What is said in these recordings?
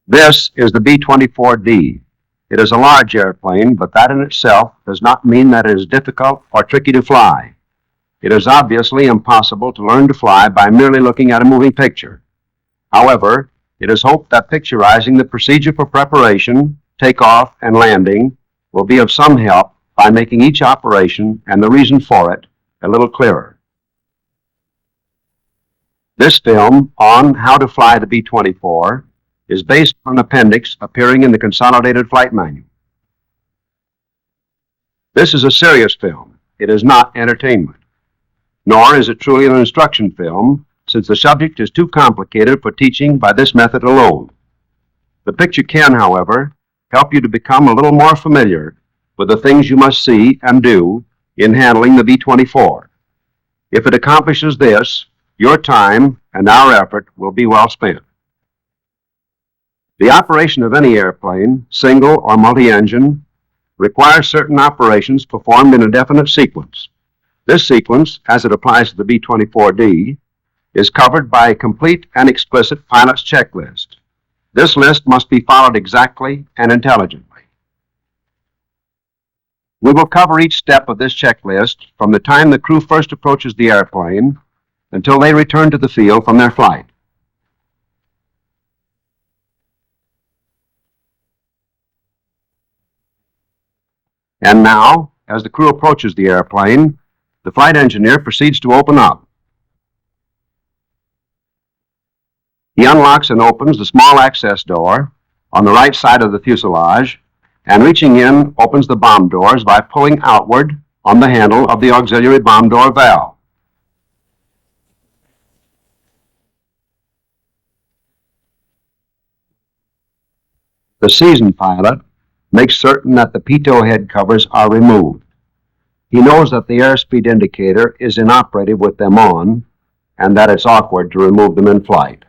This is the B-24D. It is a large airplane, but that in itself does not mean that it is difficult or tricky to fly. It is obviously impossible to learn to fly by merely looking at a moving picture. However, it is hoped that picturizing the procedure for preparation, takeoff, and landing will be of some help by making each operation and the reason for it a little clearer. This film on how to fly the B-24 is based on an appendix appearing in the Consolidated Flight Manual. This is a serious film. It is not entertainment. Nor is it truly an instruction film, since the subject is too complicated for teaching by this method alone. The picture can, however, help you to become a little more familiar with the things you must see and do in handling the B-24. If it accomplishes this, your time and our effort will be well spent. The operation of any airplane, single or multi-engine, requires certain operations performed in a definite sequence. This sequence, as it applies to the B-24D, is covered by a complete and explicit pilot's checklist. This list must be followed exactly and intelligently. We will cover each step of this checklist from the time the crew first approaches the airplane until they return to the field from their flight. And now, as the crew approaches the airplane, the flight engineer proceeds to open up. He unlocks and opens the small access door on the right side of the fuselage, and reaching in, opens the bomb doors by pulling outward on the handle of the auxiliary bomb door valve. The seasoned pilot makes certain that the pitot head covers are removed. He knows that the airspeed indicator is inoperative with them on, and that it's awkward to remove them in flight.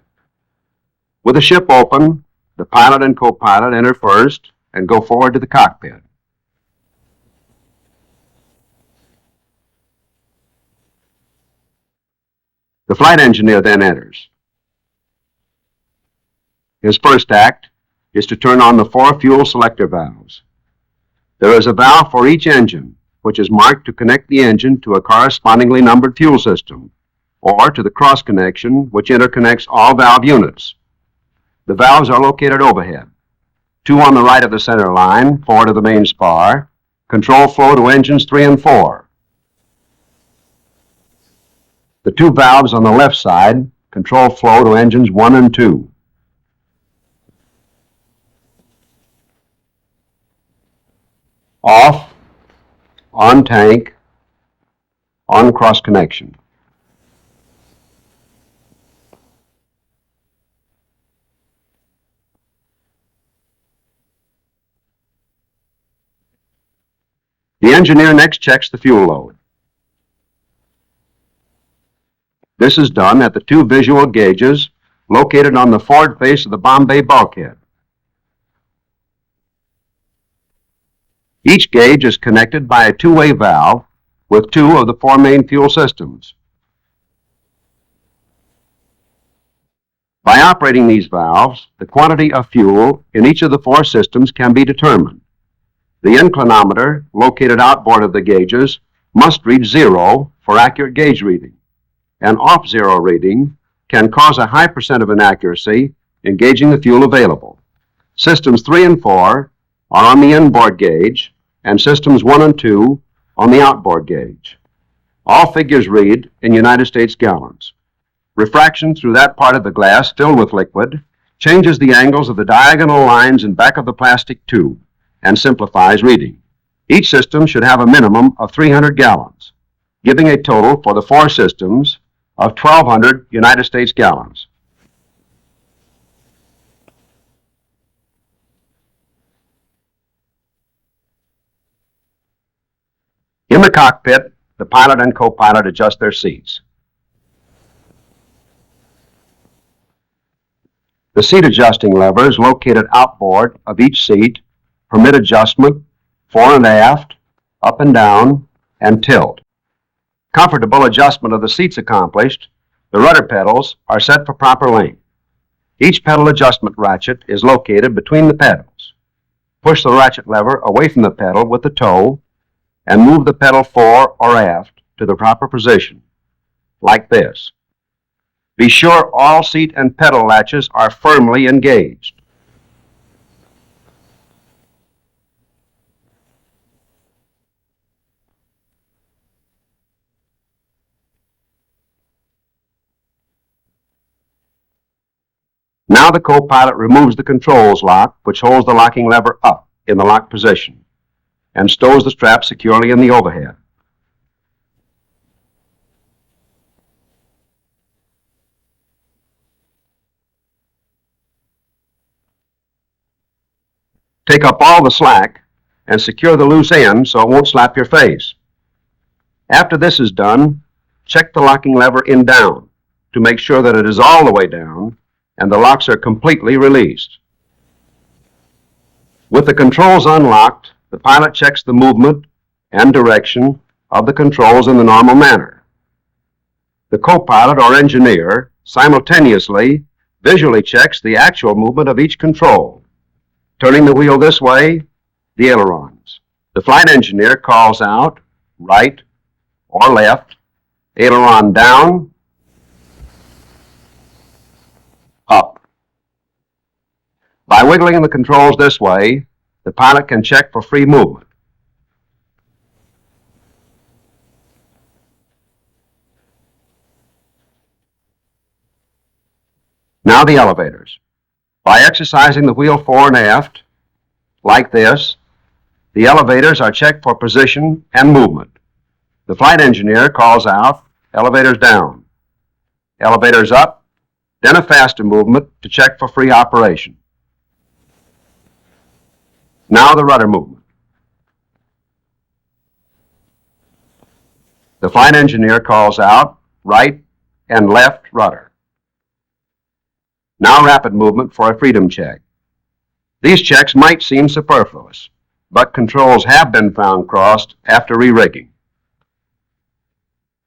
With the ship open, the pilot and co-pilot enter first and go forward to the cockpit. The flight engineer then enters. His first act is to turn on the 4 fuel selector valves. There is a valve for each engine, which is marked to connect the engine to a correspondingly numbered fuel system, or to the cross connection, which interconnects all valve units. The valves are located overhead. 2 on the right of the center line, forward of the main spar, control flow to engines 3 and 4. The 2 valves on the left side control flow to engines 1 and 2. Off, on tank, on cross connection. The engineer next checks the fuel load. This is done at the 2 visual gauges located on the forward face of the bomb bay bulkhead. Each gauge is connected by a 2-way valve with 2 of the 4 main fuel systems. By operating these valves, the quantity of fuel in each of the 4 systems can be determined. The inclinometer, located outboard of the gauges, must read 0 for accurate gauge reading. An off-0 reading can cause a high percent of inaccuracy in gauging the fuel available. Systems 3 and 4 are on the inboard gauge, and systems 1 and 2 on the outboard gauge. All figures read in United States gallons. Refraction through that part of the glass filled with liquid changes the angles of the diagonal lines in back of the plastic tube and simplifies reading. Each system should have a minimum of 300 gallons, giving a total for the 4 systems of 1,200 United States gallons. In the cockpit, the pilot and co-pilot adjust their seats. The seat adjusting levers located outboard of each seat permit adjustment fore and aft, up and down, and tilt. Comfortable adjustment of the seats accomplished, the rudder pedals are set for proper length. Each pedal adjustment ratchet is located between the pedals. Push the ratchet lever away from the pedal with the toe and move the pedal fore or aft to the proper position, like this. Be sure all seat and pedal latches are firmly engaged. Now the co-pilot removes the controls lock, which holds the locking lever up in the lock position, and stows the strap securely in the overhead. Take up all the slack and secure the loose end so it won't slap your face. After this is done, check the locking lever in down to make sure that it is all the way down and the locks are completely released. With the controls unlocked, the pilot checks the movement and direction of the controls in the normal manner. The co-pilot or engineer simultaneously visually checks the actual movement of each control. Turning the wheel this way, the ailerons. The flight engineer calls out right or left, aileron down, up. By wiggling the controls this way, the pilot can check for free movement. Now the elevators. By exercising the wheel fore and aft, like this, the elevators are checked for position and movement. The flight engineer calls out, elevators down, elevators up, then a faster movement to check for free operation. Now the rudder movement. The flight engineer calls out, right and left rudder. Now rapid movement for a freedom check. These checks might seem superfluous, but controls have been found crossed after re-rigging.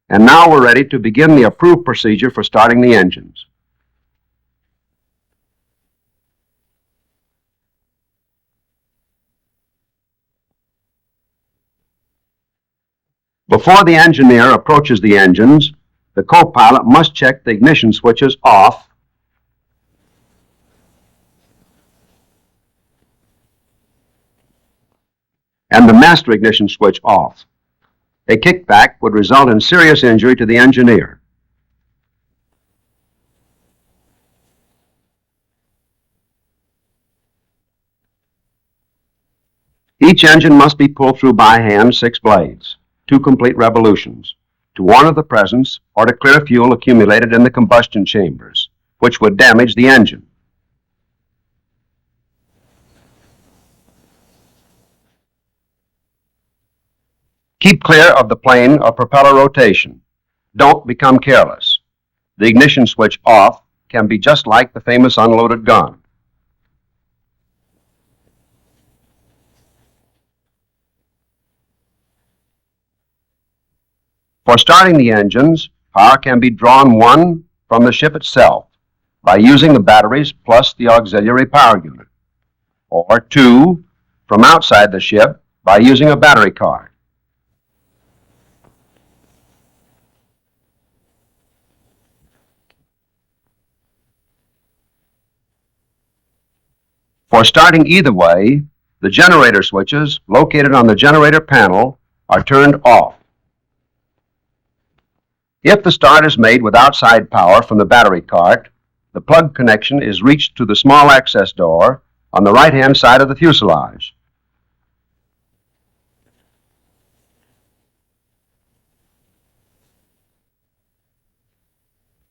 And now we're ready to begin the approved procedure for starting the engines. Before the engineer approaches the engines, the co-pilot must check the ignition switches off and the master ignition switch off. A kickback would result in serious injury to the engineer. Each engine must be pulled through by hand 6 blades, 2 complete revolutions, to warn of the presence or to clear fuel accumulated in the combustion chambers, which would damage the engine. Keep clear of the plane of propeller rotation. Don't become careless. The ignition switch off can be just like the famous unloaded gun. For starting the engines, power can be drawn 1 from the ship itself by using the batteries plus the auxiliary power unit, or 2 from outside the ship by using a battery card. For starting either way, the generator switches located on the generator panel are turned off. If the start is made with outside power from the battery cart, the plug connection is reached to the small access door on the right-hand side of the fuselage.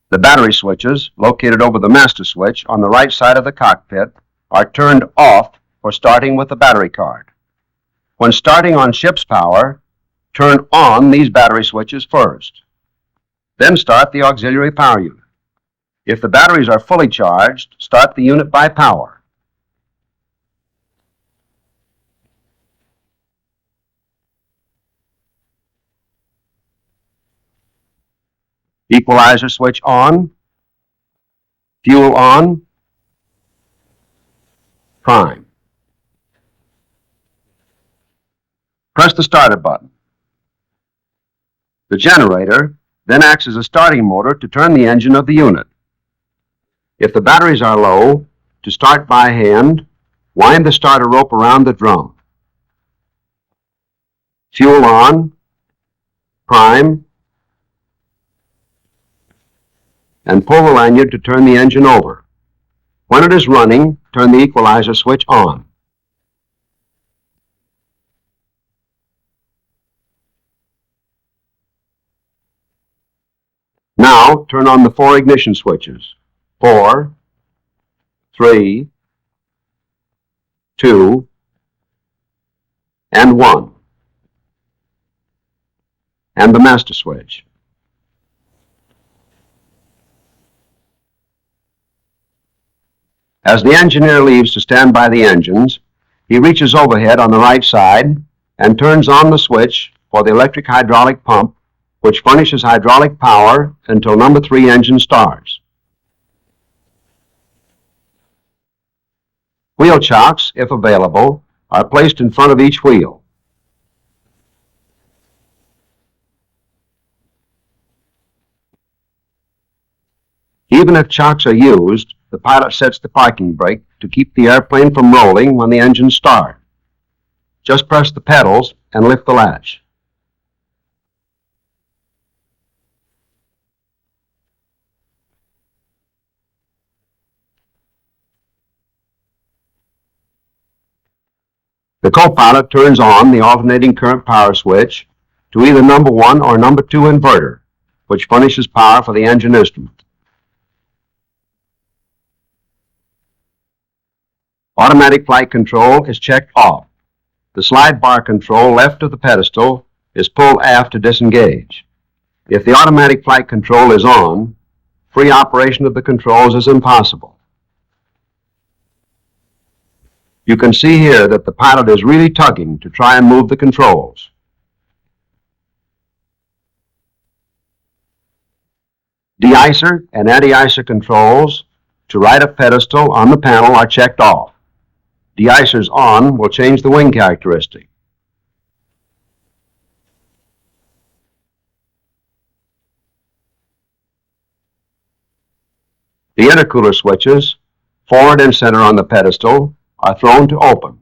The battery switches, located over the master switch on the right side of the cockpit, are turned off for starting with the battery card. When starting on ship's power, turn on these battery switches first. Then start the auxiliary power unit. If the batteries are fully charged, start the unit by power. Equalizer switch on, fuel on, prime. Press the starter button. The generator then acts as a starting motor to turn the engine of the unit. If the batteries are low, to start by hand, wind the starter rope around the drum. Fuel on, prime, and pull the lanyard to turn the engine over. When it is running, turn the equalizer switch on. Now, turn on the 4 ignition switches. 4, 3, 2, and 1. And the master switch. As the engineer leaves to stand by the engines, he reaches overhead on the right side and turns on the switch for the electric hydraulic pump, which furnishes hydraulic power until number 3 engine starts. Wheel chocks, if available, are placed in front of each wheel. Even if chocks are used, the pilot sets the parking brake to keep the airplane from rolling when the engines start. Just press the pedals and lift the latch. The co-pilot turns on the alternating current power switch to either number 1 or number 2 inverter, which furnishes power for the engine instrument. Automatic flight control is checked off. The slide bar control left of the pedestal is pulled aft to disengage. If the automatic flight control is on, free operation of the controls is impossible. You can see here that the pilot is really tugging to try and move the controls. De-icer and anti-icer controls to right of pedestal on the panel are checked off. De-icers on will change the wing characteristic. The intercooler switches, forward and center on the pedestal, are thrown to open.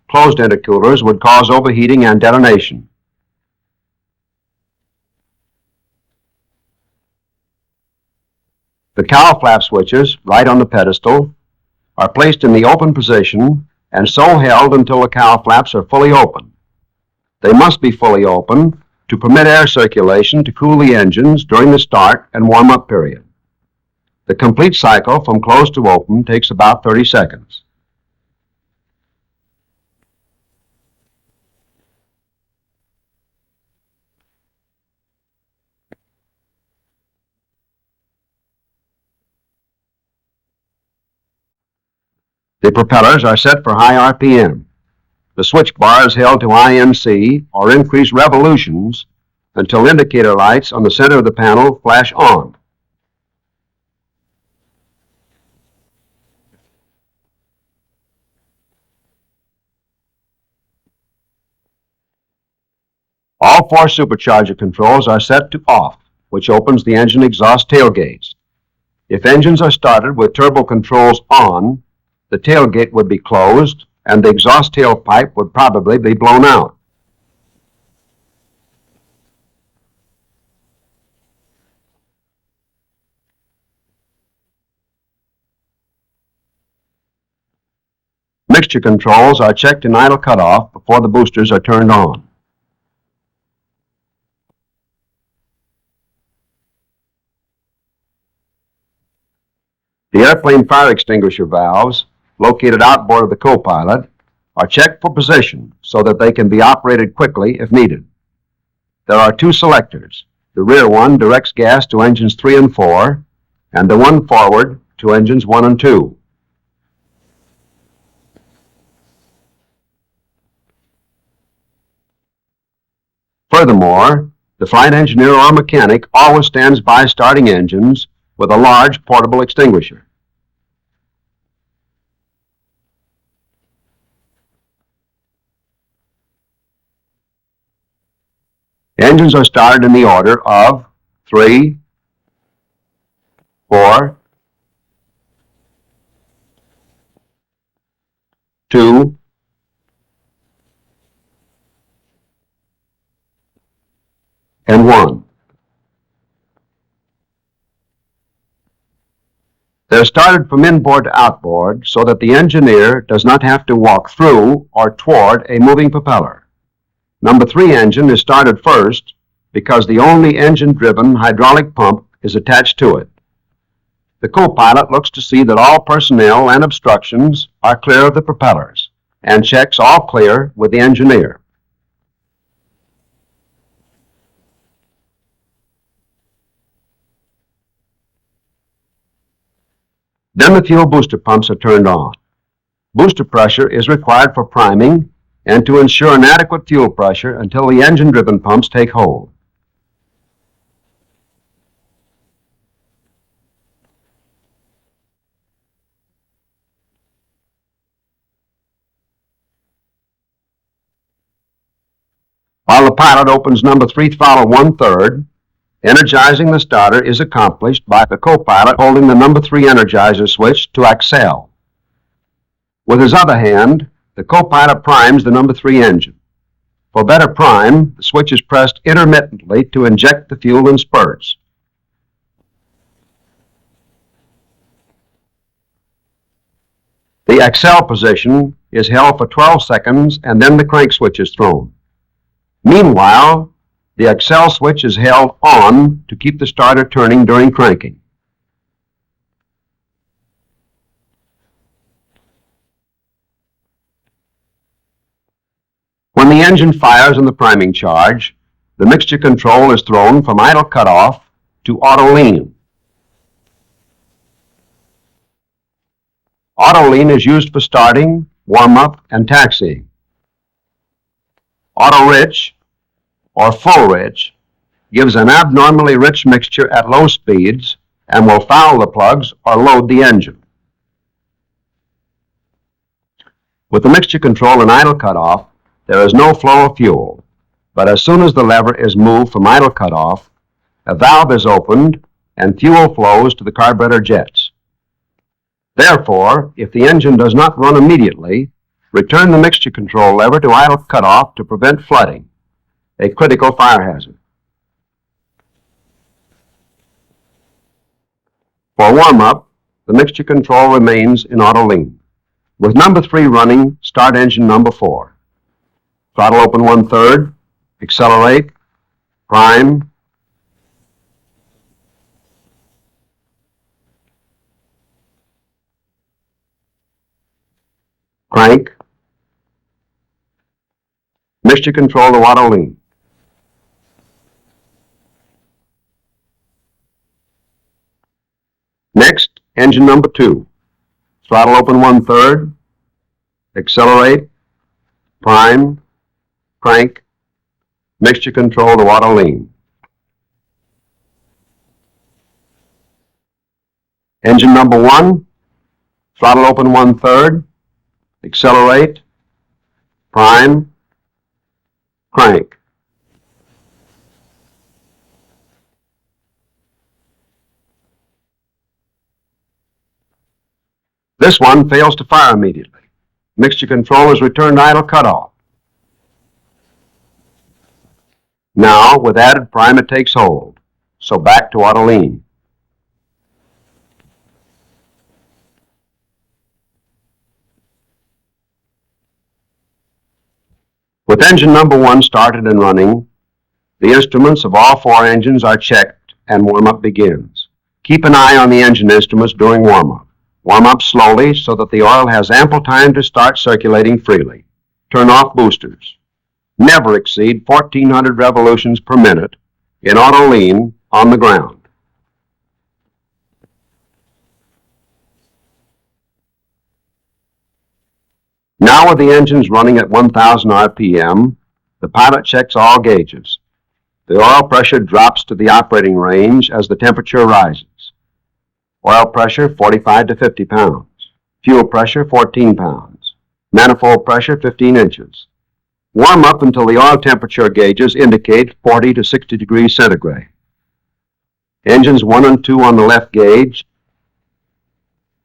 Closed intercoolers would cause overheating and detonation. The cowl flap switches, right on the pedestal, are placed in the open position and so held until the cowl flaps are fully open. They must be fully open to permit air circulation to cool the engines during the start and warm-up period. The complete cycle from closed to open takes about 30 seconds. The propellers are set for high RPM. The switch bar is held to IMC, or increased revolutions, until indicator lights on the center of the panel flash on. All 4 supercharger controls are set to off, which opens the engine exhaust tailgates. If engines are started with turbo controls on, the tailgate would be closed and the exhaust tailpipe would probably be blown out. Mixture controls are checked in idle cutoff before the boosters are turned on. The airplane fire extinguisher valves, located outboard of the co-pilot, are checked for position so that they can be operated quickly if needed. There are 2 selectors. The rear one directs gas to engines 3 and 4, and the one forward to engines 1 and 2. Furthermore, the flight engineer or mechanic always stands by starting engines with a large portable extinguisher. engines are started in the order of 3, 4, 2, and 1. They're started from inboard to outboard so that the engineer does not have to walk through or toward a moving propeller. Number 3 engine is started first because the only engine-driven hydraulic pump is attached to it. The co-pilot looks to see that all personnel and obstructions are clear of the propellers and checks all clear with the engineer. Then the fuel booster pumps are turned on. Booster pressure is required for priming and to ensure an adequate fuel pressure until the engine-driven pumps take hold. While the pilot opens number 3 throttle 1/3, energizing the starter is accomplished by the co-pilot holding the number 3 energizer switch to accel. With his other hand, the co-pilot primes the number 3 engine. For better prime, the switch is pressed intermittently to inject the fuel in spurts. The accel position is held for 12 seconds and then the crank switch is thrown. Meanwhile, the accel switch is held on to keep the starter turning during cranking. When the engine fires in the priming charge, the mixture control is thrown from idle cutoff to auto lean. Auto lean is used for starting, warm-up, and taxiing. Auto rich, or full rich, gives an abnormally rich mixture at low speeds and will foul the plugs or load the engine. With the mixture control in idle cutoff, there is no flow of fuel, but as soon as the lever is moved from idle cutoff, a valve is opened and fuel flows to the carburetor jets. Therefore, if the engine does not run immediately, return the mixture control lever to idle cutoff to prevent flooding, a critical fire hazard. For warm-up, the mixture control remains in auto lean. With number 3 running, start engine number 4. Throttle open 1/3, accelerate, prime, crank, mixture control to auto lean. Next, engine number 2. Throttle open 1/3, accelerate, prime, crank, mixture control to auto lean. Engine number 1, throttle open 1/3, accelerate, prime, crank. This one fails to fire immediately. Mixture control is returned to idle cutoff. Now, with added prime, it takes hold. So back to auto lean. With engine number 1 started and running, the instruments of all 4 engines are checked and warm-up begins. Keep an eye on the engine instruments during warm-up. Warm up slowly so that the oil has ample time to start circulating freely. Turn off boosters. Never exceed 1,400 revolutions per minute in auto lean on the ground. Now with the engines running at 1,000 RPM, the pilot checks all gauges. The oil pressure drops to the operating range as the temperature rises. Oil pressure 45 to 50 pounds. Fuel pressure 14 pounds. Manifold pressure 15 inches. Warm up until the oil temperature gauges indicate 40 to 60 degrees centigrade. Engines 1 and 2 on the left gauge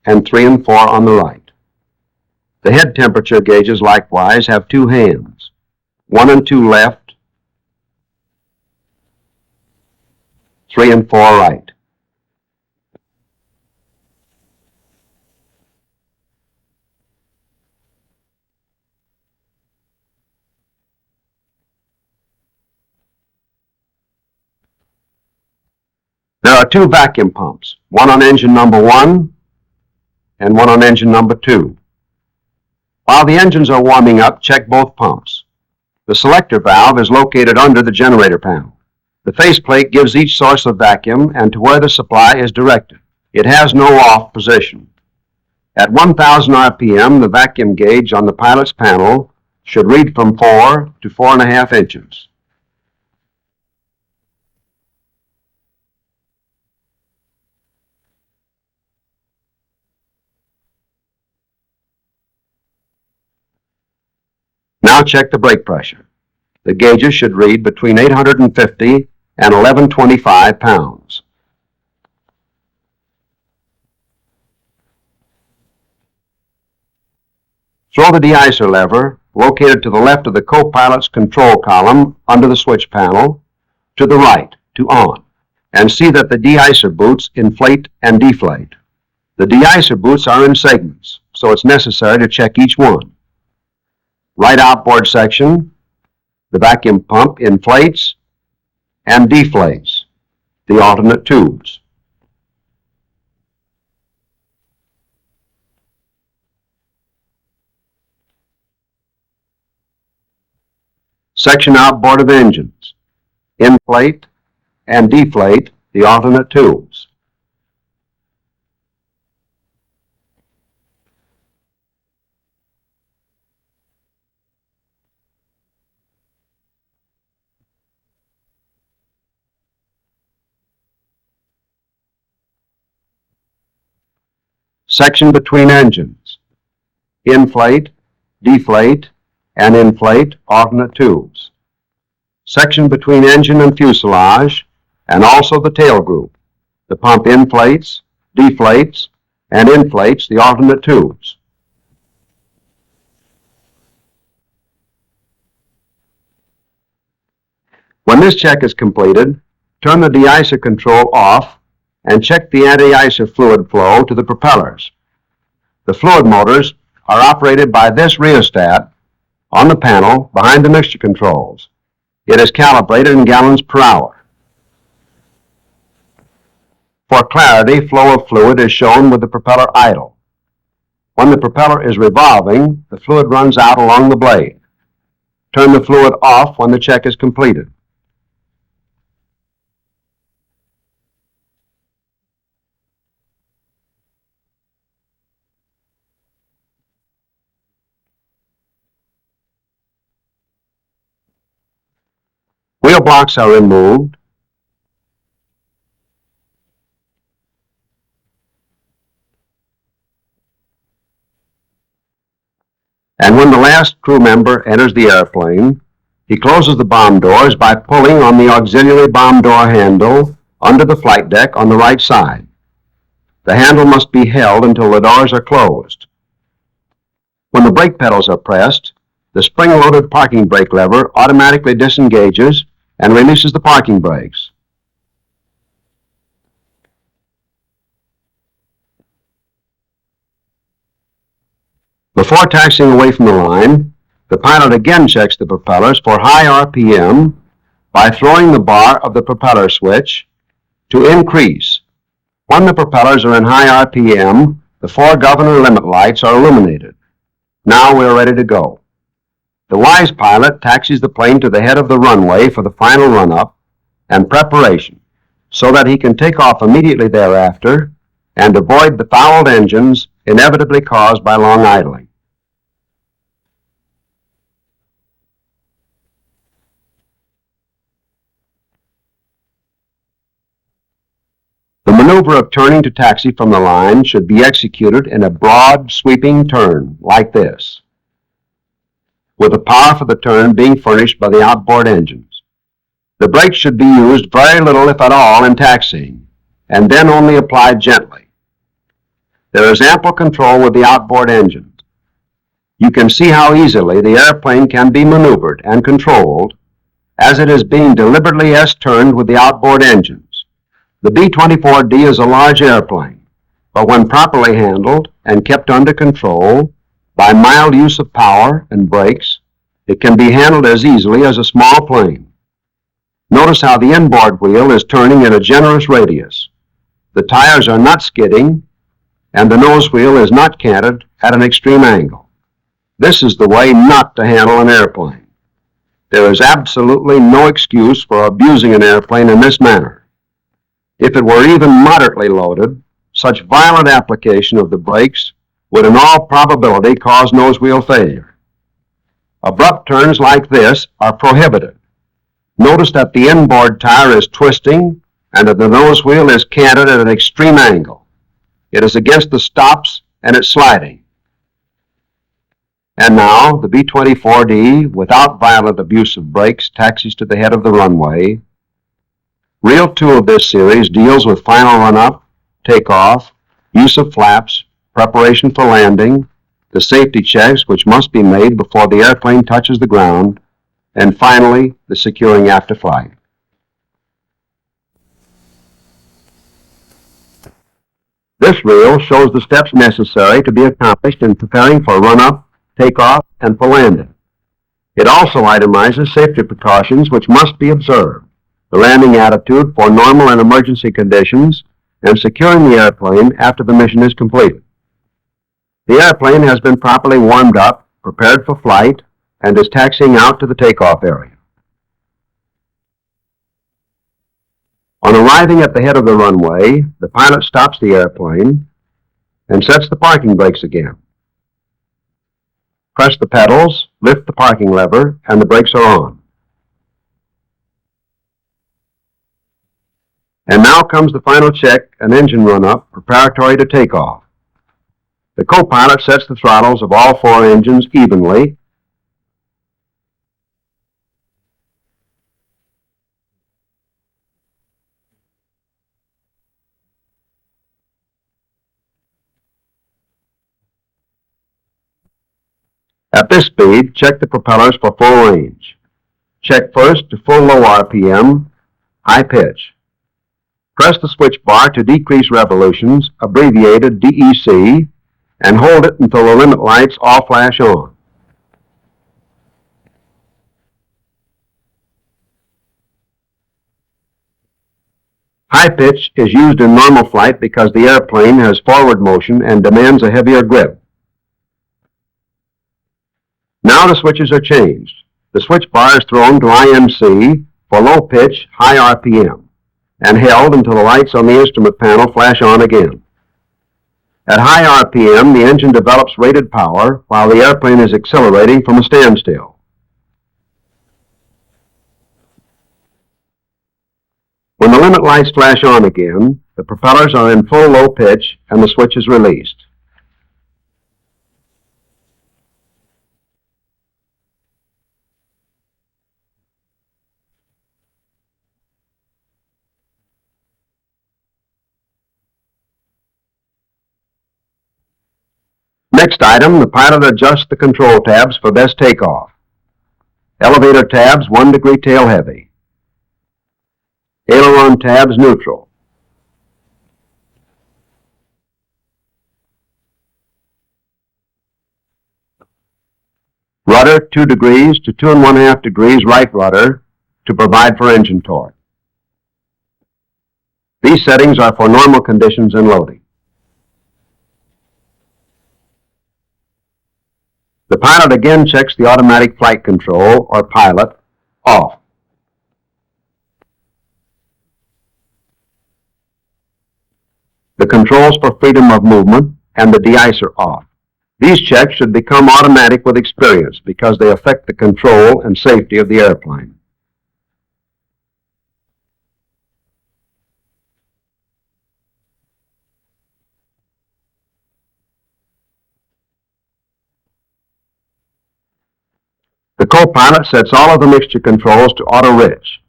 and 3 and 4 on the right. The head temperature gauges likewise have two hands, 1 and 2 left, 3 and 4 right. There are two vacuum pumps, one on engine number 1 and one on engine number 2. While the engines are warming up, check both pumps. The selector valve is located under the generator panel. The faceplate gives each source of vacuum and to where the supply is directed. It has no off position. At 1,000 RPM, the vacuum gauge on the pilot's panel should read from 4 to 4.5 inches. Now check the brake pressure. The gauges should read between 850 and 1125 pounds. Throw the de-icer lever, located to the left of the co-pilot's control column under the switch panel, to the right, to on, and see that the de-icer boots inflate and deflate. The de-icer boots are in segments, so it's necessary to check each one. Right outboard section, the vacuum pump inflates and deflates the alternate tubes. Section outboard of engines, inflate and deflate the alternate tubes. Section between engines, inflate, deflate, and inflate alternate tubes. Section between engine and fuselage, and also the tail group. The pump inflates, deflates, and inflates the alternate tubes. When this check is completed, turn the de-icer control off and check the anti-icer fluid flow to the propellers. The fluid motors are operated by this rheostat on the panel behind the mixture controls. It is calibrated in gallons per hour. For clarity, flow of fluid is shown with the propeller idle. When the propeller is revolving, the fluid runs out along the blade. Turn the fluid off when the check is completed. Wheel blocks are removed. And when the last crew member enters the airplane, he closes the bomb doors by pulling on the auxiliary bomb door handle under the flight deck on the right side. The handle must be held until the doors are closed. When the brake pedals are pressed, the spring-loaded parking brake lever automatically disengages and releases the parking brakes. Before taxiing away from the line, the pilot again checks the propellers for high RPM by throwing the bar of the propeller switch to increase. When the propellers are in high RPM, the 4 governor limit lights are illuminated. Now we're ready to go. The wise pilot taxis the plane to the head of the runway for the final run-up and preparation so that he can take off immediately thereafter and avoid the fouled engines inevitably caused by long idling. The maneuver of turning to taxi from the line should be executed in a broad, sweeping turn like this. with the power for the turn being furnished by the outboard engines. The brakes should be used very little, if at all, in taxiing, and then only applied gently. There is ample control with the outboard engines. You can see how easily the airplane can be maneuvered and controlled as it is being deliberately S-turned with the outboard engines. The B-24D is a large airplane, but when properly handled and kept under control by mild use of power and brakes, it can be handled as easily as a small plane. Notice how the inboard wheel is turning in a generous radius. The tires are not skidding, and the nose wheel is not canted at an extreme angle. This is the way not to handle an airplane. There is absolutely no excuse for abusing an airplane in this manner. If it were even moderately loaded, such violent application of the brakes would in all probability cause nose wheel failure. Abrupt turns like this are prohibited. Notice that the inboard tire is twisting and that the nose wheel is canted at an extreme angle. It is against the stops and it's sliding. And now, the B-24D, without violent abuse of brakes, taxis to the head of the runway. Reel 2 of this series deals with final run-up, takeoff, use of flaps, preparation for landing, the safety checks which must be made before the airplane touches the ground, and finally, the securing after flight. This reel shows the steps necessary to be accomplished in preparing for run-up, takeoff, and for landing. It also itemizes safety precautions which must be observed, the landing attitude for normal and emergency conditions, and securing the airplane after the mission is completed. The airplane has been properly warmed up, prepared for flight, and is taxiing out to the takeoff area. On arriving at the head of the runway, the pilot stops the airplane and sets the parking brakes again. Press the pedals, lift the parking lever, and the brakes are on. And now comes the final check and engine run-up preparatory to takeoff. The co-pilot sets the throttles of all 4 engines evenly. At this speed, check the propellers for full range. Check first to full low RPM, high pitch. Press the switch bar to decrease revolutions, abbreviated DEC, and hold it until the limit lights all flash on. High pitch is used in normal flight because the airplane has forward motion and demands a heavier grip. Now the switches are changed. The switch bar is thrown to IMC for low pitch, high RPM, and held until the lights on the instrument panel flash on again. At high RPM, the engine develops rated power while the airplane is accelerating from a standstill. When the limit lights flash on again, the propellers are in full low pitch and the switch is released. Next item, the pilot adjusts the control tabs for best takeoff. Elevator tabs 1 degree tail heavy. Aileron tabs neutral. Rudder 2 degrees to 2 1/2 degrees right rudder to provide for engine torque. These settings are for normal conditions and loading. The pilot again checks the automatic flight control, or pilot, off. The controls for freedom of movement and the de-icer off. These checks should become automatic with experience because they affect the control and safety of the airplane. co-pilot sets all of the mixture controls to auto-rich.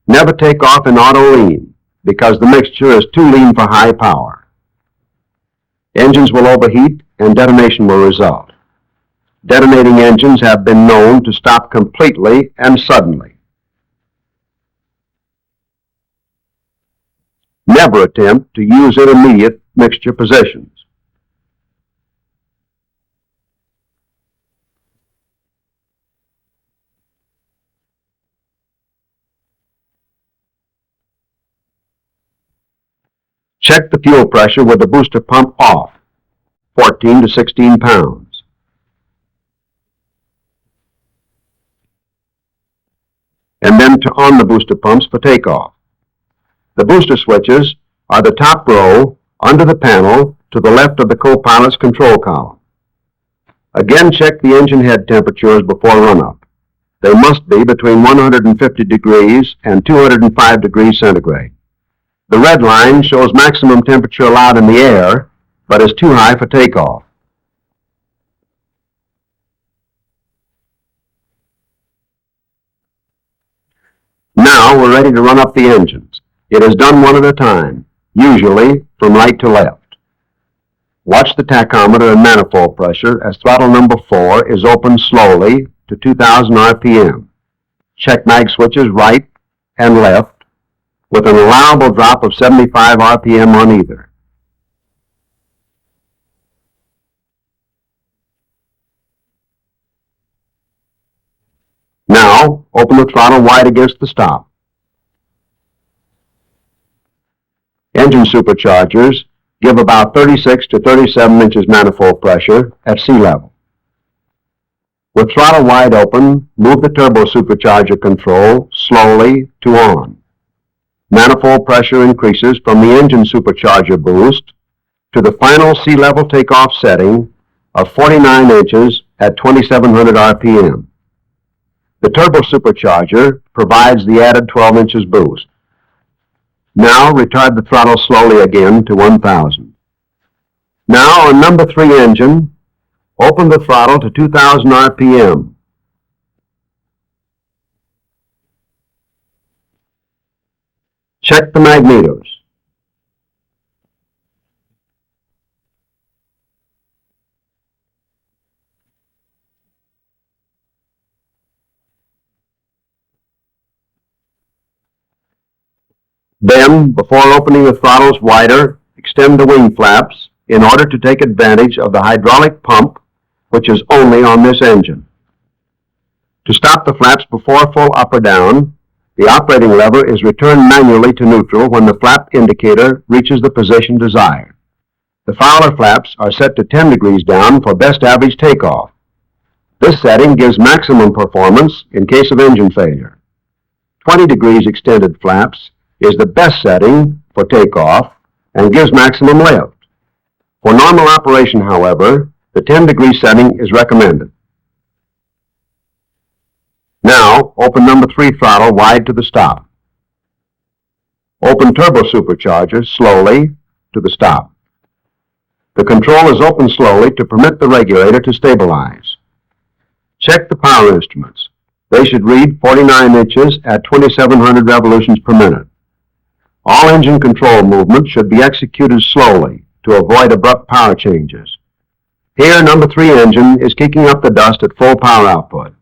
Never take off in auto-lean, because the mixture is too lean for high power. Engines will overheat and detonation will result. Detonating engines have been known to stop completely and suddenly. Never attempt to use intermediate mixture positions. Check the fuel pressure with the booster pump off, 14 to 16 pounds. And then on the booster pumps for takeoff. The booster switches are the top row under the panel to the left of the co-pilot's control column. Again, check the engine head temperatures before run-up. They must be between 150 degrees and 205 degrees centigrade. The red line shows maximum temperature allowed in the air, but is too high for takeoff. Now we're ready to run up the engines. It is done one at a time, usually from right to left. Watch the tachometer and manifold pressure as throttle number 4 is opened slowly to 2,000 RPM. Check mag switches right and left with an allowable drop of 75 RPM on either. Now, open the throttle wide against the stop. Engine superchargers give about 36 to 37 inches manifold pressure at sea level. With throttle wide open, move the turbo supercharger control slowly to on. Manifold pressure increases from the engine supercharger boost to the final sea level takeoff setting of 49 inches at 2,700 RPM. The turbo supercharger provides the added 12 inches boost. Now retard the throttle slowly again to 1,000. Now on number 3 engine, open the throttle to 2,000 RPM. Check the magnetos. Then, before opening the throttles wider, extend the wing flaps in order to take advantage of the hydraulic pump, which is only on this engine. To stop the flaps before full up or down, the operating lever is returned manually to neutral when the flap indicator reaches the position desired. The Fowler flaps are set to 10 degrees down for best average takeoff. This setting gives maximum performance in case of engine failure. 20 degrees extended flaps is the best setting for takeoff and gives maximum lift. For normal operation, however, the 10-degree setting is recommended. Now, open number 3 throttle wide to the stop. Open turbo supercharger slowly to the stop. The control is opened slowly to permit the regulator to stabilize. Check the power instruments. They should read 49 inches at 2,700 revolutions per minute. All engine control movement should be executed slowly to avoid abrupt power changes. Here, number 3 engine is kicking up the dust at full power output.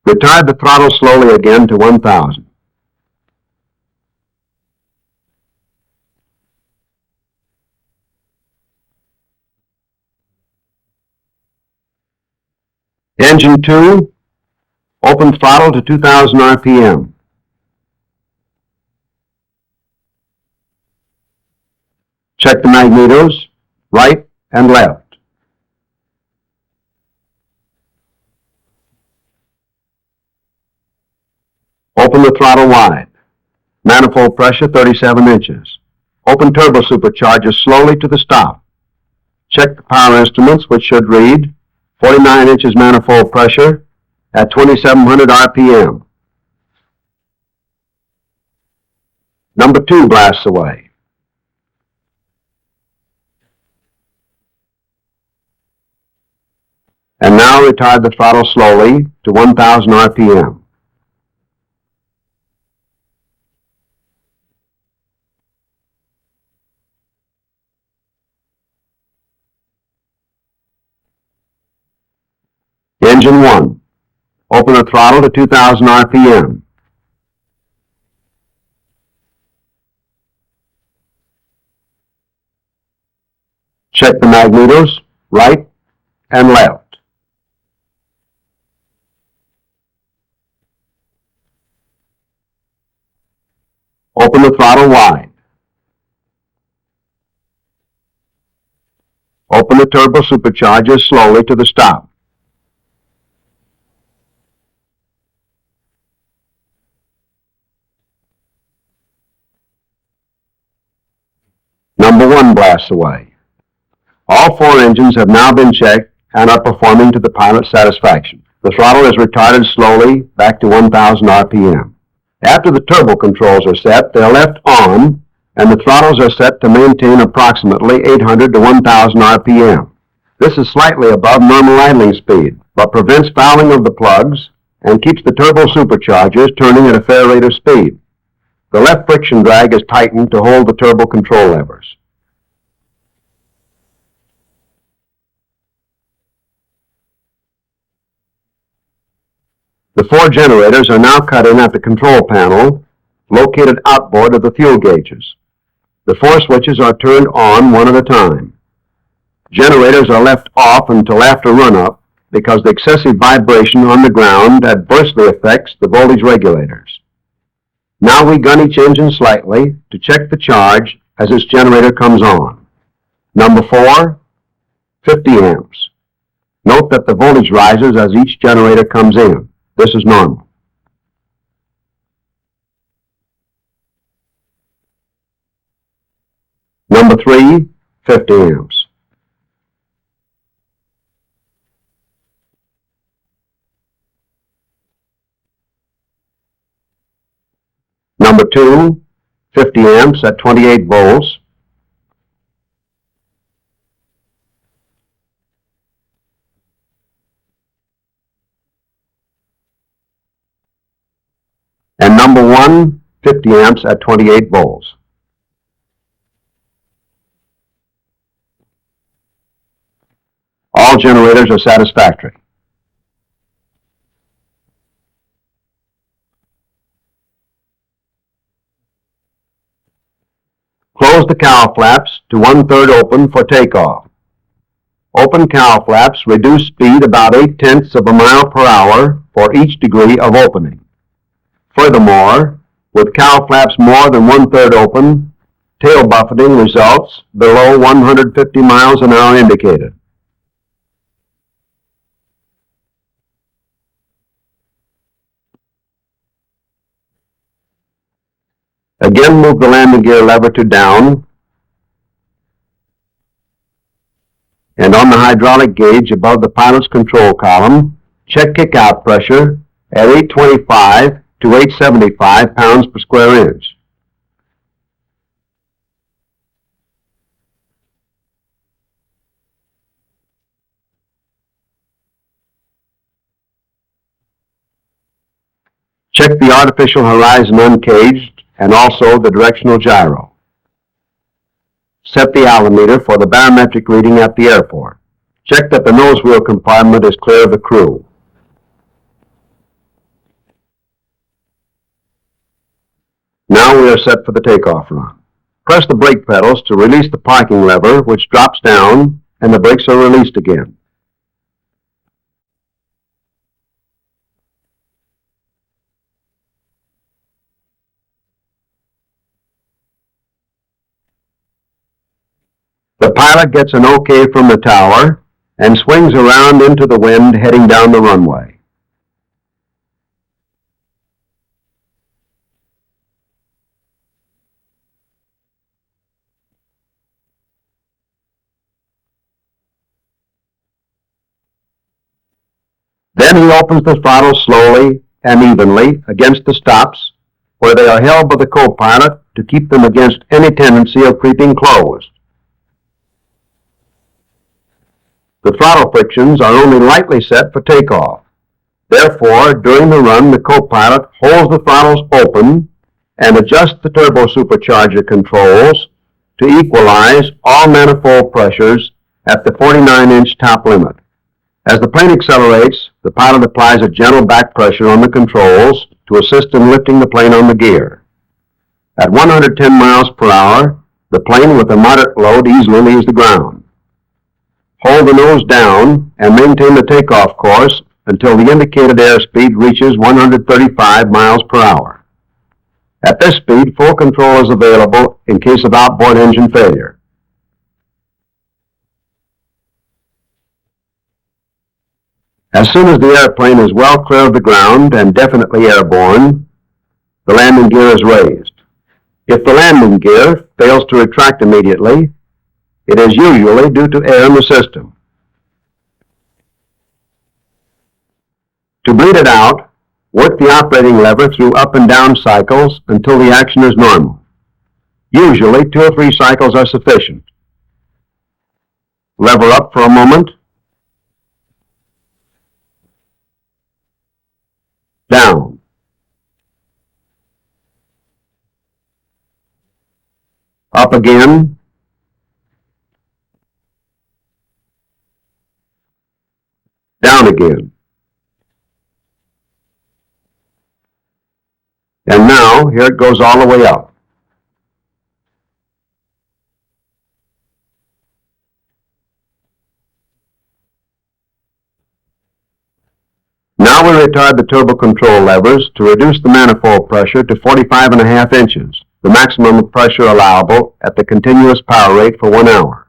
Retard the throttle slowly again to 1,000. Engine 2, open throttle to 2,000 RPM. Check the magnetos, right and left. Open the throttle wide. Manifold pressure 37 inches. Open turbo supercharger slowly to the stop. Check the power instruments, which should read 49 inches manifold pressure at 2,700 RPM. Number 2 blasts away. And now retard the throttle slowly to 1,000 RPM. Engine 1. Open the throttle to 2,000 RPM. Check the magnetos, right and left. Open the throttle wide. Open the turbo supercharger slowly to the stop. Number 1 blasts away. All 4 engines have now been checked and are performing to the pilot's satisfaction. The throttle is retarded slowly back to 1,000 RPM. After the turbo controls are set, they are left on, and the throttles are set to maintain approximately 800 to 1,000 RPM. This is slightly above normal idling speed, but prevents fouling of the plugs and keeps the turbo superchargers turning at a fair rate of speed. The left friction drag is tightened to hold the turbo control levers. The 4 generators are now cut in at the control panel, located outboard of the fuel gauges. The 4 switches are turned on one at a time. Generators are left off until after run-up because the excessive vibration on the ground adversely affects the voltage regulators. Now we gun each engine slightly to check the charge as its generator comes on. Number 4, 50 amps. Note that the voltage rises as each generator comes in. This is normal. Number 3, 50 amps. Number 2, 50 amps at 28 volts. And number 1, 50 amps at 28 volts. All generators are satisfactory. Close the cowl flaps to 1/3 open for takeoff. Open cowl flaps reduce speed about 0.8 of a mile per hour for each degree of opening. Furthermore, with cowl flaps more than 1/3 open, tail buffeting results below 150 miles an hour indicated. Again, move the landing gear lever to down, and on the hydraulic gauge above the pilot's control column, check kick-out pressure at 825 to 875 pounds per square inch. Check the artificial horizon uncaged and also the directional gyro. Set the altimeter for the barometric reading at the airport. Check that the nose wheel compartment is clear of the crew. Now we are set for the takeoff run. Press the brake pedals to release the parking lever, which drops down, and the brakes are released again. The pilot gets an okay from the tower and swings around into the wind heading down the runway. Then he opens the throttle slowly and evenly against the stops, where they are held by the co-pilot to keep them against any tendency of creeping closed. The throttle frictions are only lightly set for takeoff. Therefore, during the run, the co-pilot holds the throttles open and adjusts the turbo supercharger controls to equalize all manifold pressures at the 49-inch top limit. As the plane accelerates, the pilot applies a gentle back pressure on the controls to assist in lifting the plane on the gear. At 110 miles per hour, the plane with a moderate load easily leaves the ground. Hold the nose down and maintain the takeoff course until the indicated airspeed reaches 135 miles per hour. At this speed, full control is available in case of outboard engine failure. As soon as the airplane is well clear of the ground and definitely airborne, the landing gear is raised. If the landing gear fails to retract immediately, it is usually due to air in the system. To bleed it out, work the operating lever through up and down cycles until the action is normal. Usually, 2 or 3 cycles are sufficient. Lever up for a moment. Down. Up again. Down again. And now, here it goes all the way up. Now we retard the turbo control levers to reduce the manifold pressure to 45.5 inches, the maximum pressure allowable at the continuous power rate for 1 hour.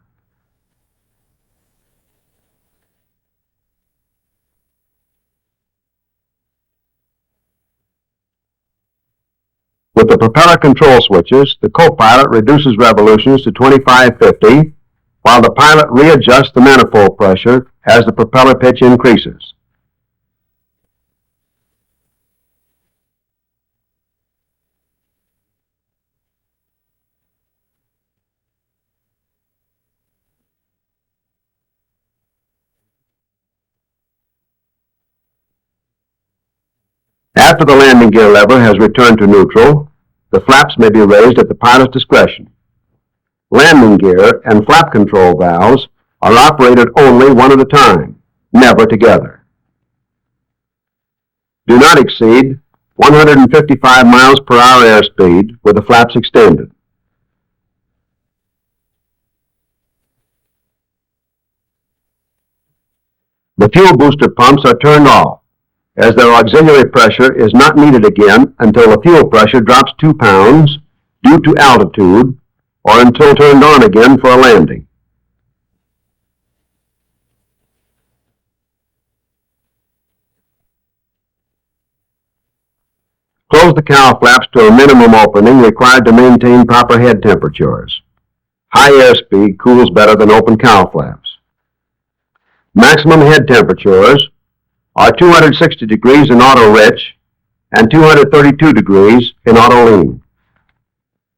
With the propeller control switches, the co-pilot reduces revolutions to 2550, while the pilot readjusts the manifold pressure as the propeller pitch increases. After the landing gear lever has returned to neutral, the flaps may be raised at the pilot's discretion. Landing gear and flap control valves are operated only one at a time, never together. Do not exceed 155 miles per hour airspeed with the flaps extended. The fuel booster pumps are turned off, as their auxiliary pressure is not needed again until the fuel pressure drops 2 pounds due to altitude or until turned on again for a landing. Close the cowl flaps to a minimum opening required to maintain proper head temperatures. High airspeed cools better than open cowl flaps. Maximum head temperatures are 260 degrees in auto rich and 232 degrees in auto lean.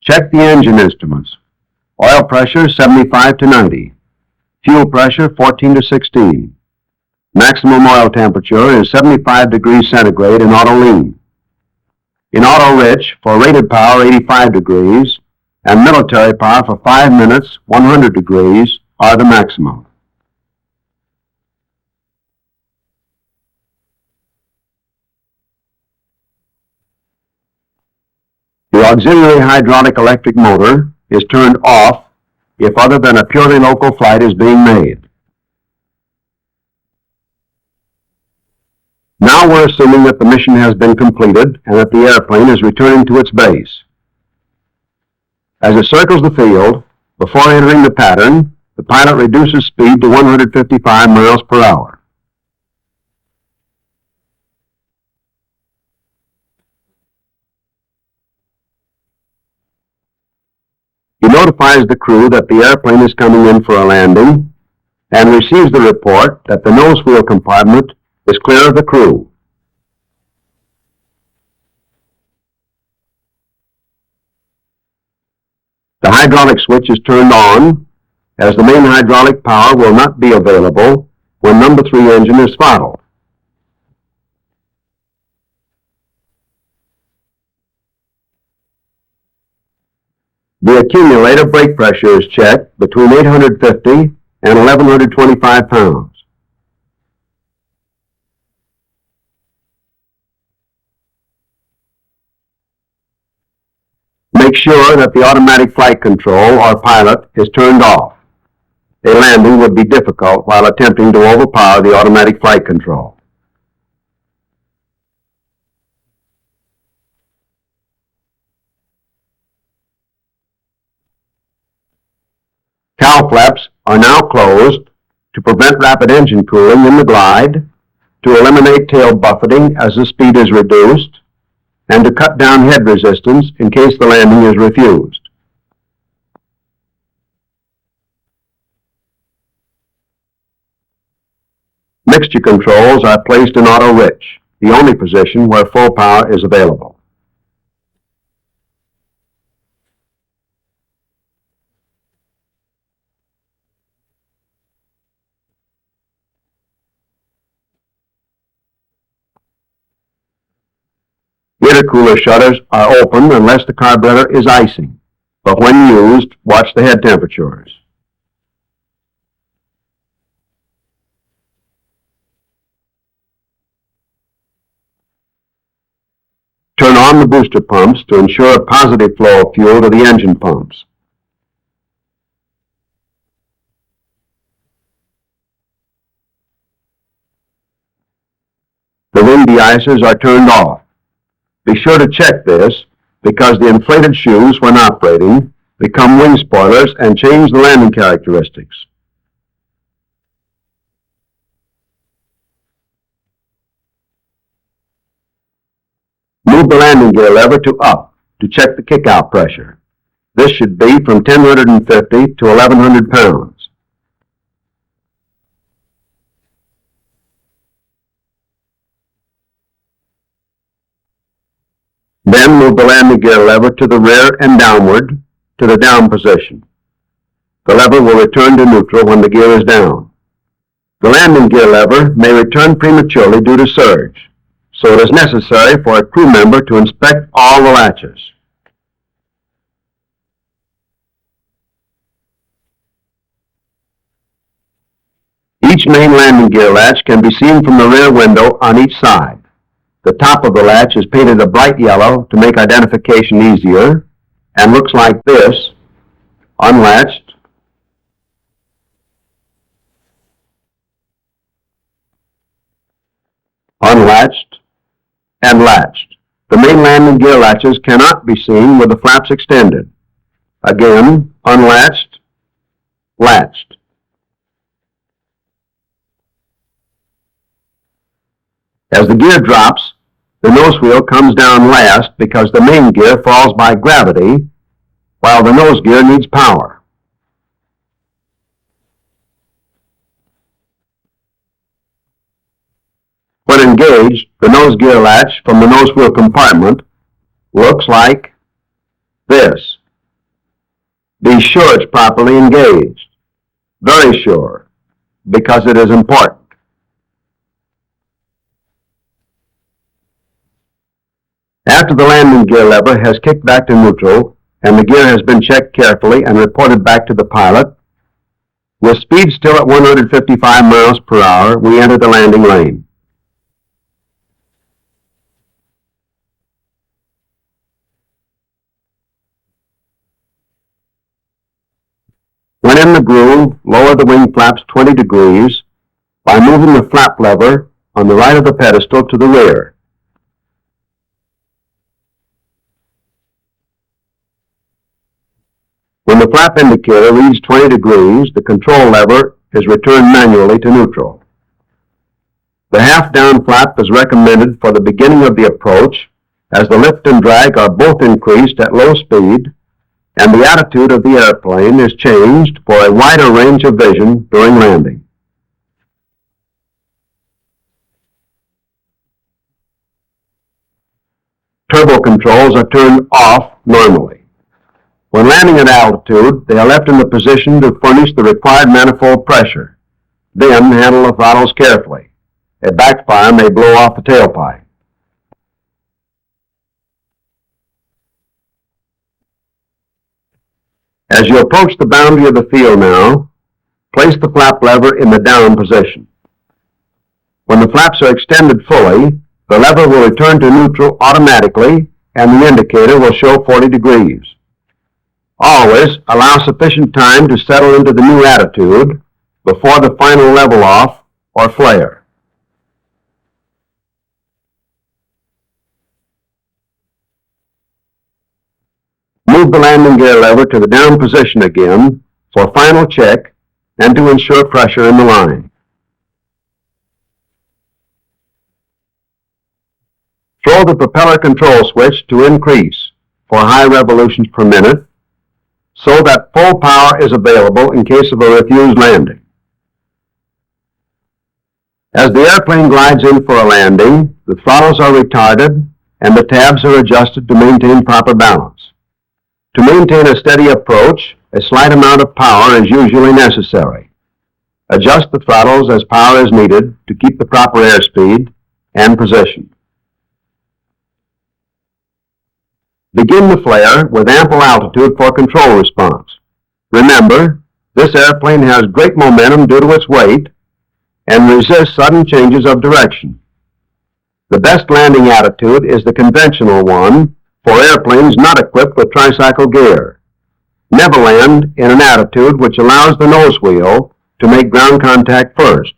Check the engine instruments. Oil pressure 75 to 90. Fuel pressure 14 to 16. Maximum oil temperature is 75 degrees centigrade in auto lean. In auto rich, for rated power 85 degrees and military power for 5 minutes 100 degrees are the maximum. The auxiliary hydraulic electric motor is turned off if other than a purely local flight is being made. Now we're assuming that the mission has been completed and that the airplane is returning to its base. As it circles the field, before entering the pattern, the pilot reduces speed to 155 miles per hour. He notifies the crew that the airplane is coming in for a landing and receives the report that the nose wheel compartment is clear of the crew. The hydraulic switch is turned on, as the main hydraulic power will not be available when number 3 engine is throttled. The accumulator brake pressure is checked between 850 and 1,125 pounds. Make sure that the automatic flight control or pilot is turned off. A landing would be difficult while attempting to overpower the automatic flight control. Cowl flaps are now closed to prevent rapid engine cooling in the glide, to eliminate tail buffeting as the speed is reduced, and to cut down head resistance in case the landing is refused. Mixture controls are placed in auto rich, the only position where full power is available. Intercooler shutters are open unless the carburetor is icing, but when used, watch the head temperatures. Turn on the booster pumps to ensure a positive flow of fuel to the engine pumps. The wing de-icers are turned off. Be sure to check this because the inflated shoes, when operating, become wing spoilers and change the landing characteristics. Move the landing gear lever to up to check the kick-out pressure. This should be from 1,050 to 1,100 pounds. Then move the landing gear lever to the rear and downward to the down position. The lever will return to neutral when the gear is down. The landing gear lever may return prematurely due to surge, so it is necessary for a crew member to inspect all the latches. Each main landing gear latch can be seen from the rear window on each side. The top of the latch is painted a bright yellow to make identification easier and looks like this: unlatched, unlatched, and latched. The main landing gear latches cannot be seen with the flaps extended. Again, unlatched, latched. As the gear drops, the nose wheel comes down last because the main gear falls by gravity, while the nose gear needs power. When engaged, the nose gear latch from the nose wheel compartment looks like this. Be sure it's properly engaged. Very sure, because it is important. After the landing gear lever has kicked back to neutral and the gear has been checked carefully and reported back to the pilot, with speed still at 155 miles per hour, we enter the landing lane. When in the groove, lower the wing flaps 20 degrees by moving the flap lever on the right of the pedestal to the rear. When the flap indicator reads 20 degrees, the control lever is returned manually to neutral. The half-down flap is recommended for the beginning of the approach, as the lift and drag are both increased at low speed, and the attitude of the airplane is changed for a wider range of vision during landing. Turbo controls are turned off normally. When landing at altitude, they are left in the position to furnish the required manifold pressure. Then handle the throttles carefully. A backfire may blow off the tailpipe. As you approach the boundary of the field now, place the flap lever in the down position. When the flaps are extended fully, the lever will return to neutral automatically and the indicator will show 40 degrees. Always allow sufficient time to settle into the new attitude before the final level off or flare. Move the landing gear lever to the down position again for final check and to ensure pressure in the line. Throw the propeller control switch to increase for high revolutions per minute so that full power is available in case of a refused landing. As the airplane glides in for a landing, the throttles are retarded and the tabs are adjusted to maintain proper balance. To maintain a steady approach, a slight amount of power is usually necessary. Adjust the throttles as power is needed to keep the proper airspeed and position. Begin the flare with ample altitude for control response. Remember, this airplane has great momentum due to its weight and resists sudden changes of direction. The best landing attitude is the conventional one for airplanes not equipped with tricycle gear. Never land in an attitude which allows the nose wheel to make ground contact first.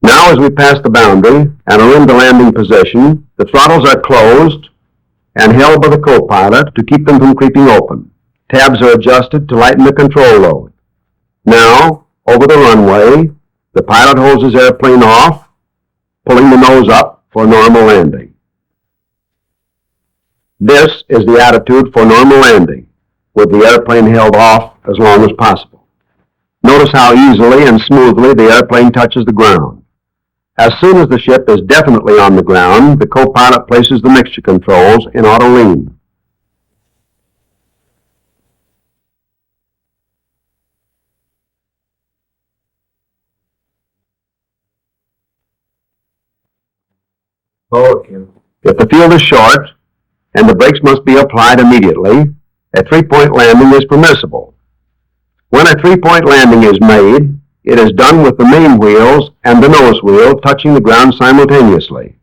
Now as we pass the boundary and are in the landing position, the throttles are closed and held by the co-pilot to keep them from creeping open. Tabs are adjusted to lighten the control load. Now, over the runway, the pilot holds his airplane off, pulling the nose up for normal landing. This is the attitude for normal landing, with the airplane held off as long as possible. Notice how easily and smoothly the airplane touches the ground. As soon as the ship is definitely on the ground, the co-pilot places the mixture controls in auto lean. If the field is short and the brakes must be applied immediately, a three-point landing is permissible. When a three-point landing is made, it is done with the main wheels and the nose wheel touching the ground simultaneously.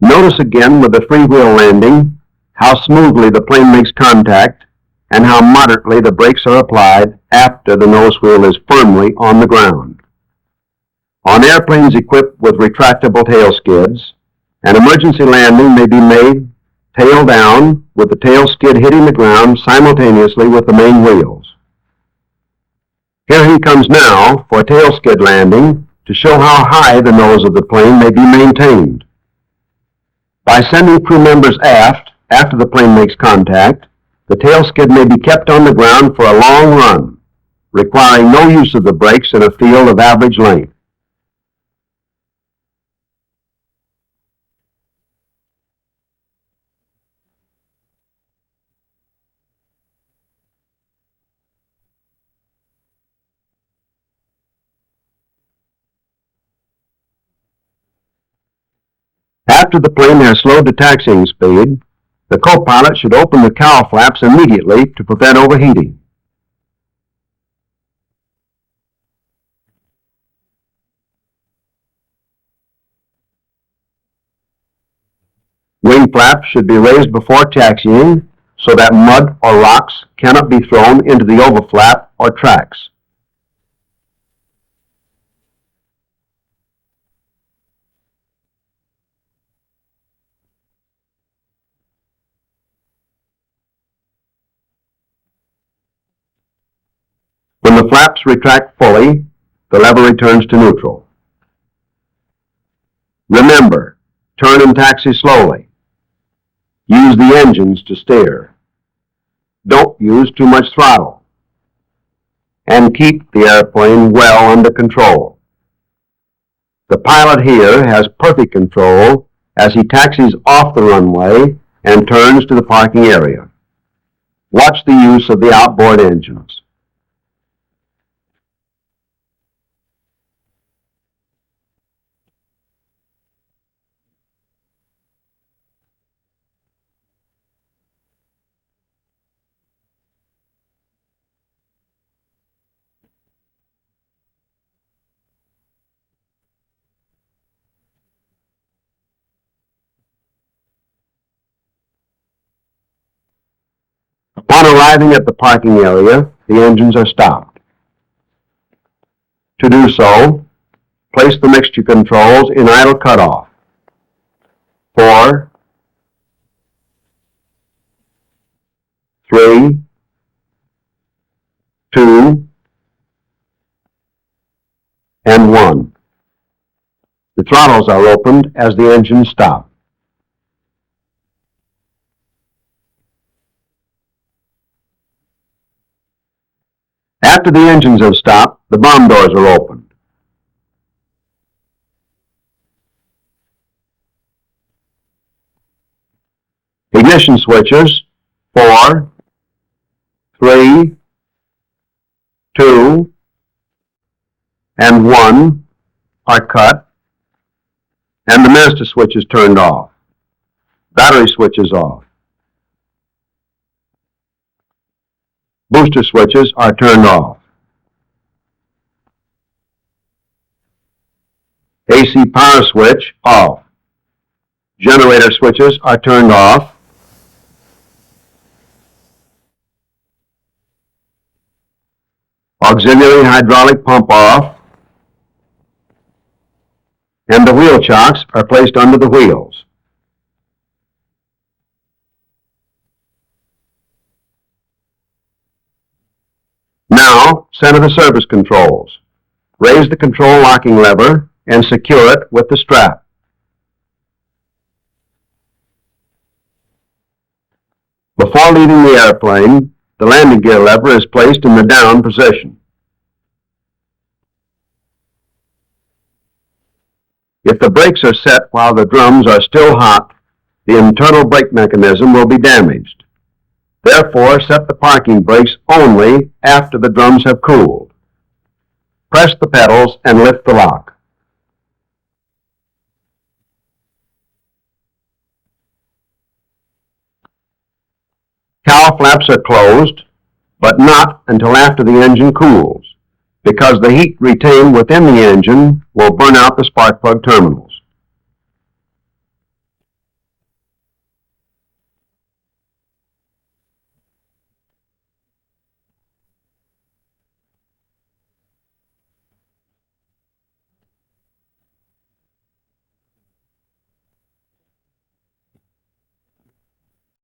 Notice again with the freewheel landing how smoothly the plane makes contact and how moderately the brakes are applied after the nose wheel is firmly on the ground. On airplanes equipped with retractable tail skids, an emergency landing may be made tail down with the tail skid hitting the ground simultaneously with the main wheels. Here he comes now for a tail skid landing to show how high the nose of the plane may be maintained. By sending crew members aft after the plane makes contact, the tail skid may be kept on the ground for a long run, requiring no use of the brakes in a field of average length. After the plane has slowed to taxiing speed, the co-pilot should open the cowl flaps immediately to prevent overheating. Wing flaps should be raised before taxiing so that mud or rocks cannot be thrown into the overflap or tracks. When the flaps retract fully, the lever returns to neutral. Remember, turn and taxi slowly. Use the engines to steer. Don't use too much throttle. and keep the airplane well under control. The pilot here has perfect control as he taxis off the runway and turns to the parking area. Watch the use of the outboard engines. Upon arriving at the parking area, the engines are stopped. To do so, place the mixture controls in idle cutoff. 4, 3, 2, and 1. The throttles are opened as the engines stop. After the engines have stopped, the bomb doors are opened. Ignition switches 4, 3, 2, and 1 are cut, and the master switch is turned off. Battery switch is off. Booster switches are turned off. AC power switch off. Generator switches are turned off. Auxiliary hydraulic pump off. And the wheel chocks are placed under the wheels. Now, center the service controls. Raise the control locking lever and secure it with the strap. Before leaving the airplane, the landing gear lever is placed in the down position. If the brakes are set while the drums are still hot, the internal brake mechanism will be damaged. Therefore, set the parking brakes only after the drums have cooled. Press the pedals and lift the lock. Cowl flaps are closed, but not until after the engine cools, because the heat retained within the engine will burn out the spark plug terminals.